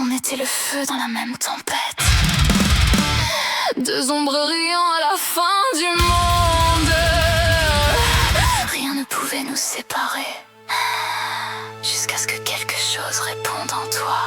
On était le feu dans la même tempête. Deux ombres riant à la fin du monde. Rien ne pouvait nous séparer, jusqu'à ce que quelque chose réponde en toi.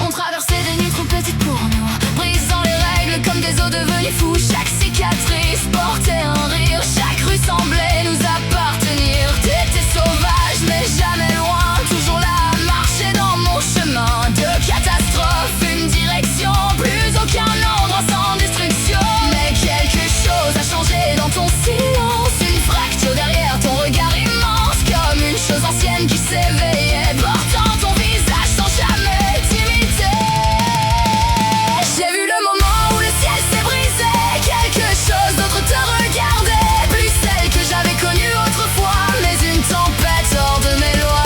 On traversait des nuits trop petites pour nous, brisant les règles comme des os devenus fous. Chaque cicatrice portait un rire, chaque rue semblait nous appartenir. T'étais sauvage mais jamais loin, toujours là à marcher dans mon chemin. De catastrophe, une direction, plus aucun endroit sans destruction. Mais quelque chose a changé dans ton silence, une fracture derrière ton regard immense, comme une chose ancienne qui s'éveillait, portant ton visage sans jamais t'imiter. J'ai vu le moment où le ciel s'est brisé, quelque chose d'autre te regardait, plus celle que j'avais connue autrefois, mais une tempête hors de mes lois.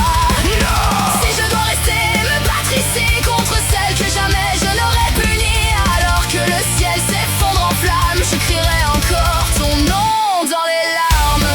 Si je dois rester me battre ici contre celle que jamais je n'aurais punie, alors que le ciel s'effondre en flammes, je crierai encore ton nom dans les larmes.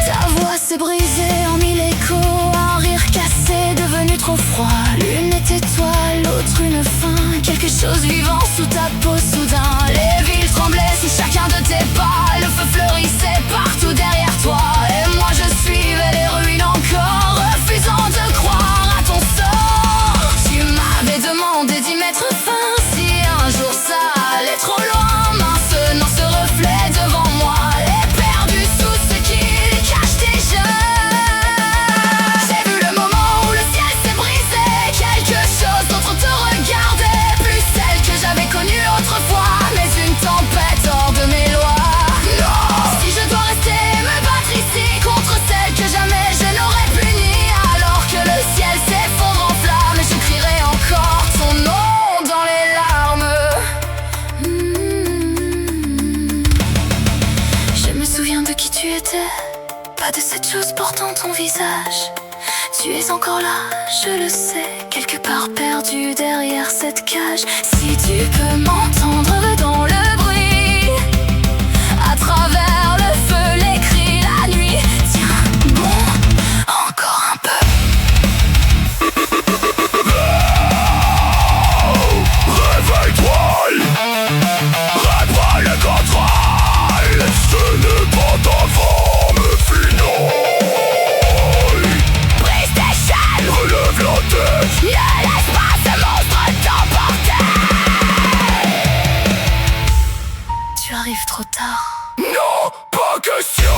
Ta voix s'est brisée en mille échos, un rire cassé devenu trop froid. L'une était toi, l'autre une fin, quelque chose vivant sous ta peau soudain. Les villes tremblaient sous chacun de tes pas, le feu fleurissait partout derrière toi. Et moi je suivais les ruines encore, refusant de croire à ton sort. Tu m'avais demandé d'y mettre fin, si un jour ça allait trop loin. Maintenant ce reflet devant moi est perdu sous ce qu'il cache déjà. J'ai vu le moment où le ciel s'est brisé, quelque chose d'autre te regardait, plus celle que j'avais connue autrefois, mais une tempête hors de mes lois. Non. Si je dois rester me battre ici contre celle que jamais je n'aurais punie, alors que le ciel s'effondre en flammes, je crierai encore ton nom dans les larmes. Je me souviens de qui tu étais, pas de cette chose portant ton visage. Tu es encore là, je le sais, quelque part perdu derrière cette cage. Si tu peux m'entendre dans le bruit, à travers le feu, les cris, la nuit, tiens bon, encore un peu. Réveille-toi, reprends le contrôle, ce n'est pas ta forme finale. Brise tes chaînes, Relève la tête, ne laisse pas ce monstre t'emporter. Tu arrives trop tard. non, pas question.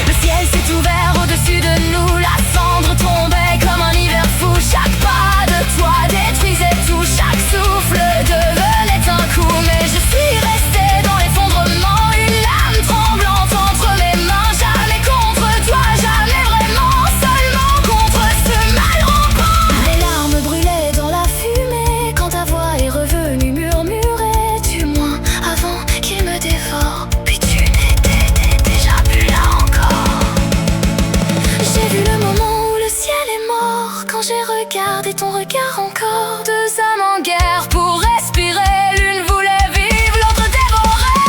Le ciel s'est ouvert au-dessus de nous, la cendre tombait comme un hiver fou. Chaque pas de toi détruisait tout, chaque souffle devenait un coup. Mais je suis restée dans l'effondrement, une lame tremblante entre mes mains. Jamais contre toi, jamais vraiment, seulement contre ce mal rampant. Les larmes brûlaient dans la fumée quand ta voix est revenue murmurer, du moins avant qu'il me dévore. Puis tu n'étais déjà plus là encore. J'ai vu le moment où le ciel est mort, quand j'ai regardé ton regard encore. Deux âmes en guerre pour respirer, l'une voulait vivre, l'autre dévorer.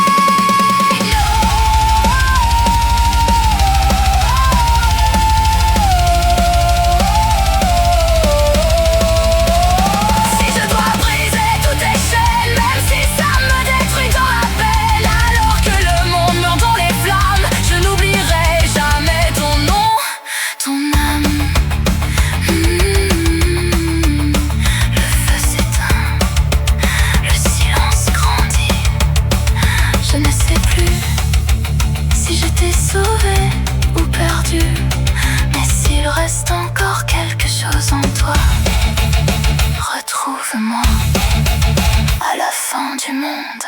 Si je dois briser toutes tes chaînes, même si ça me détruit dans la peine, alors que le monde meurt dans les flammes, je n'oublierai jamais ton nom, ton âme. Le feu s'éteint, le silence grandit. Je ne sais plus si j'étais sauvée ou perdue, mais s'il reste encore quelque chose en toi, retrouve-moi à la fin du monde.